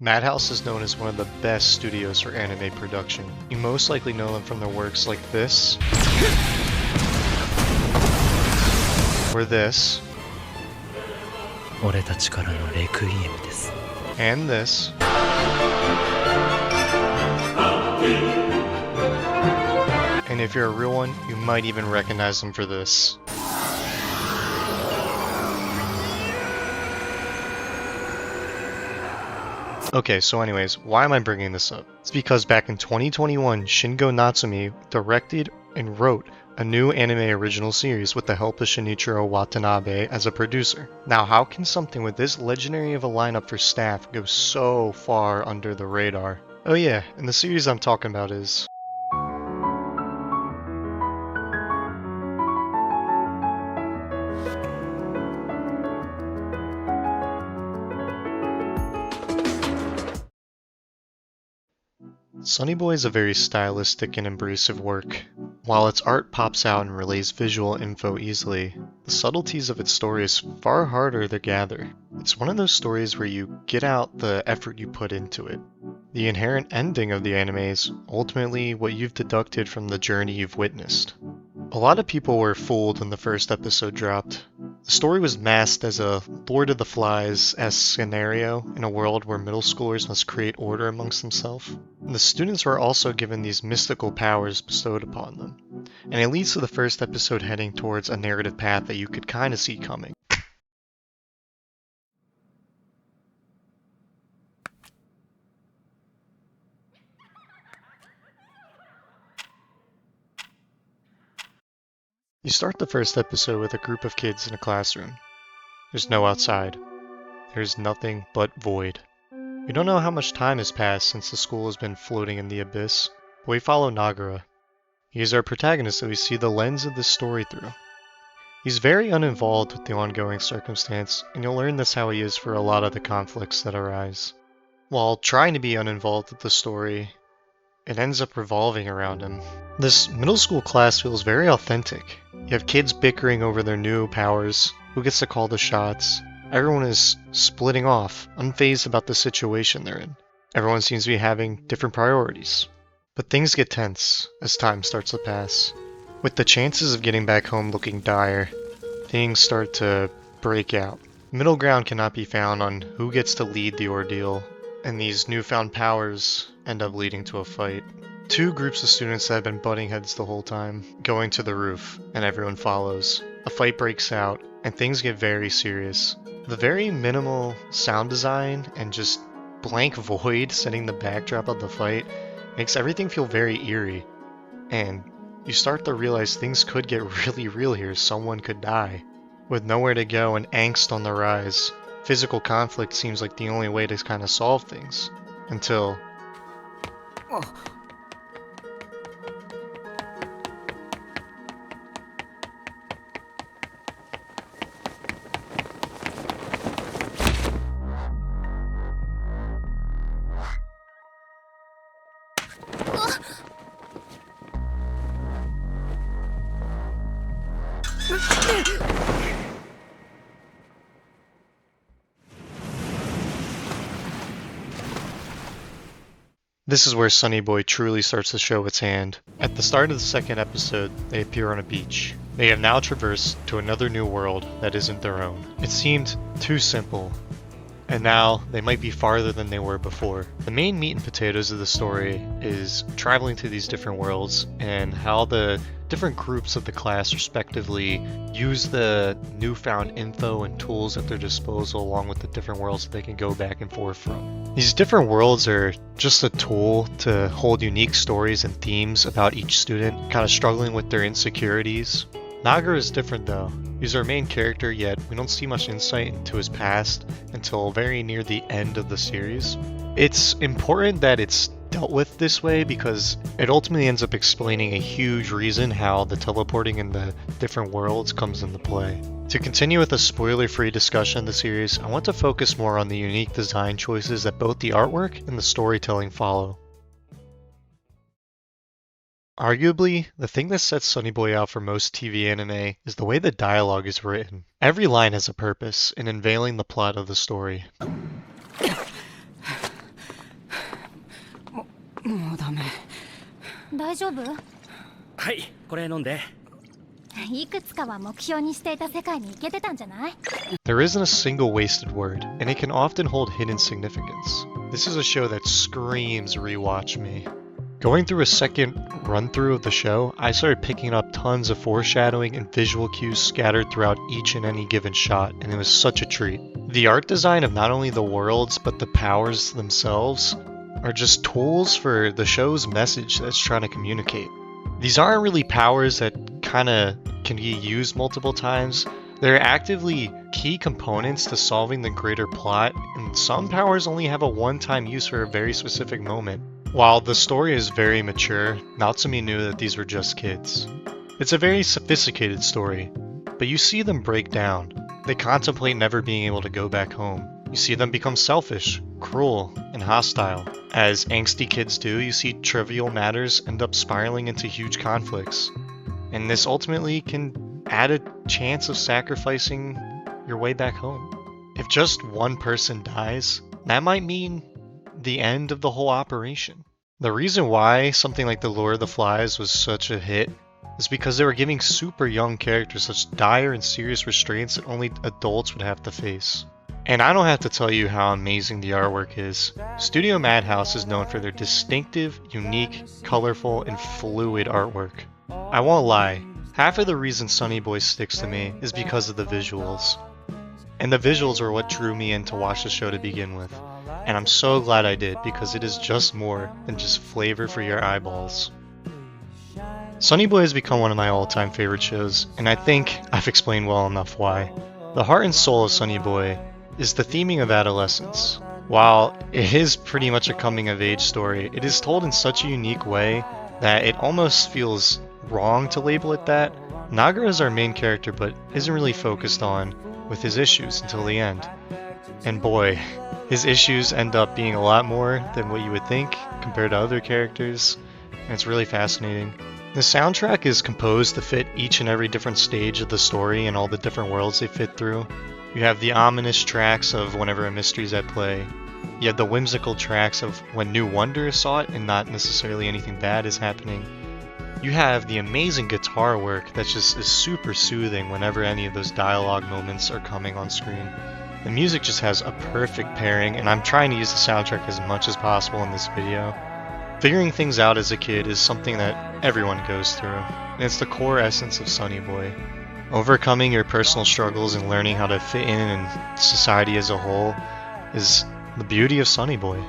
Madhouse is known as one of the best studios for anime production. You most likely know them from their works like this, or this, and this, and if you're a real one, you might even recognize them for this. Okay, so anyways, why am I bringing this up? It's because back in 2021, Shingo Natsumi directed and wrote a new anime original series with the help of Shinichiro Watanabe as a producer. Now, how can something with this legendary of a lineup for staff go so far under the radar? Oh yeah, and the series I'm talking about is... Sonny Boy is a very stylistic and embracive work. While its art pops out and relays visual info easily, the subtleties of its story is far harder to gather. It's one of those stories where you get out the effort you put into it. The inherent ending of the anime is ultimately what you've deducted from the journey you've witnessed. A lot of people were fooled when the first episode dropped. The story was masked as a Lord of the Flies-esque scenario in a world where middle schoolers must create order amongst themselves. The students were also given these mystical powers bestowed upon them, and it leads to the first episode heading towards a narrative path that you could kinda see coming. You start the first episode with a group of kids in a classroom. There's no outside. There's nothing but void. We don't know how much time has passed since the school has been floating in the abyss, but we follow Nagara. He is our protagonist that we see the lens of this story through. He's very uninvolved with the ongoing circumstance, and you'll learn this how he is for a lot of the conflicts that arise. While trying to be uninvolved with the story, it ends up revolving around him. This middle school class feels very authentic. You have kids bickering over their new powers, who gets to call the shots. Everyone is splitting off, unfazed about the situation they're in. Everyone seems to be having different priorities. But things get tense as time starts to pass. With the chances of getting back home looking dire, things start to break out. Middle ground cannot be found on who gets to lead the ordeal, and these newfound powers end up leading to a fight. Two groups of students that have been butting heads the whole time, going to the roof, and everyone follows. A fight breaks out, and things get very serious. The very minimal sound design and just blank void setting the backdrop of the fight makes everything feel very eerie. And you start to realize things could get really real here, someone could die. With nowhere to go and angst on the rise, physical conflict seems like the only way to kind of solve things. Until... This is where Sonny Boy truly starts to show its hand. At the start of the second episode, they appear on a beach. They have now traversed to another new world that isn't their own. It seemed too simple, and now they might be farther than they were before. The main meat and potatoes of the story is traveling to these different worlds and how the different groups of the class respectively use the newfound info and tools at their disposal along with the different worlds that they can go back and forth from. These different worlds are just a tool to hold unique stories and themes about each student, kind of struggling with their insecurities. Nagara is different though. He's our main character, yet we don't see much insight into his past until very near the end of the series. It's important that it's dealt with this way because it ultimately ends up explaining a huge reason how the teleporting in the different worlds comes into play. To continue with a spoiler-free discussion of the series, I want to focus more on the unique design choices that both the artwork and the storytelling follow. Arguably, the thing that sets Sonny Boy out for most TV anime is the way the dialogue is written. Every line has a purpose in unveiling the plot of the story. もうダメ。大丈夫？はい、これ飲んで。いくつかは目標にしていた世界に行けてたんじゃない？ There isn't a single wasted word, and it can often hold hidden significance. This is a show that screams rewatch me. Going through a second run-through of the show, I started picking up tons of foreshadowing and visual cues scattered throughout each and any given shot, and it was such a treat. The art design of not only the worlds, but the powers themselves are just tools for the show's message that's trying to communicate. These aren't really powers that kinda can be used multiple times. They're actively key components to solving the greater plot, and some powers only have a one-time use for a very specific moment. While the story is very mature, Natsumi knew that these were just kids. It's a very sophisticated story, but you see them break down. They contemplate never being able to go back home. You see them become selfish, cruel, and hostile. As angsty kids do, you see trivial matters end up spiraling into huge conflicts. And this ultimately can add a chance of sacrificing your way back home. If just one person dies, that might mean the end of the whole operation. The reason why something like The Lure of the Flies was such a hit is because they were giving super young characters such dire and serious restraints that only adults would have to face. And I don't have to tell you how amazing the artwork is. Studio Madhouse is known for their distinctive, unique, colorful, and fluid artwork. I won't lie, half of the reason Sonny Boy sticks to me is because of the visuals. And the visuals are what drew me in to watch the show to begin with. And I'm so glad I did, because it is just more than just flavor for your eyeballs. Sonny Boy has become one of my all-time favorite shows, and I think I've explained well enough why. The heart and soul of Sonny Boy is the theming of adolescence. While it is pretty much a coming-of-age story, it is told in such a unique way that it almost feels wrong to label it that. Nagara is our main character, but isn't really focused on with his issues until the end. And boy, his issues end up being a lot more than what you would think compared to other characters, and it's really fascinating. The soundtrack is composed to fit each and every different stage of the story and all the different worlds they fit through. You have the ominous tracks of whenever a mystery is at play. You have the whimsical tracks of when new wonder is sought and not necessarily anything bad is happening. You have the amazing guitar work that just is super soothing whenever any of those dialogue moments are coming on screen. The music just has a perfect pairing, and I'm trying to use the soundtrack as much as possible in this video. Figuring things out as a kid is something that everyone goes through, and it's the core essence of Sonny Boy. Overcoming your personal struggles and learning how to fit in society as a whole is the beauty of Sonny Boy.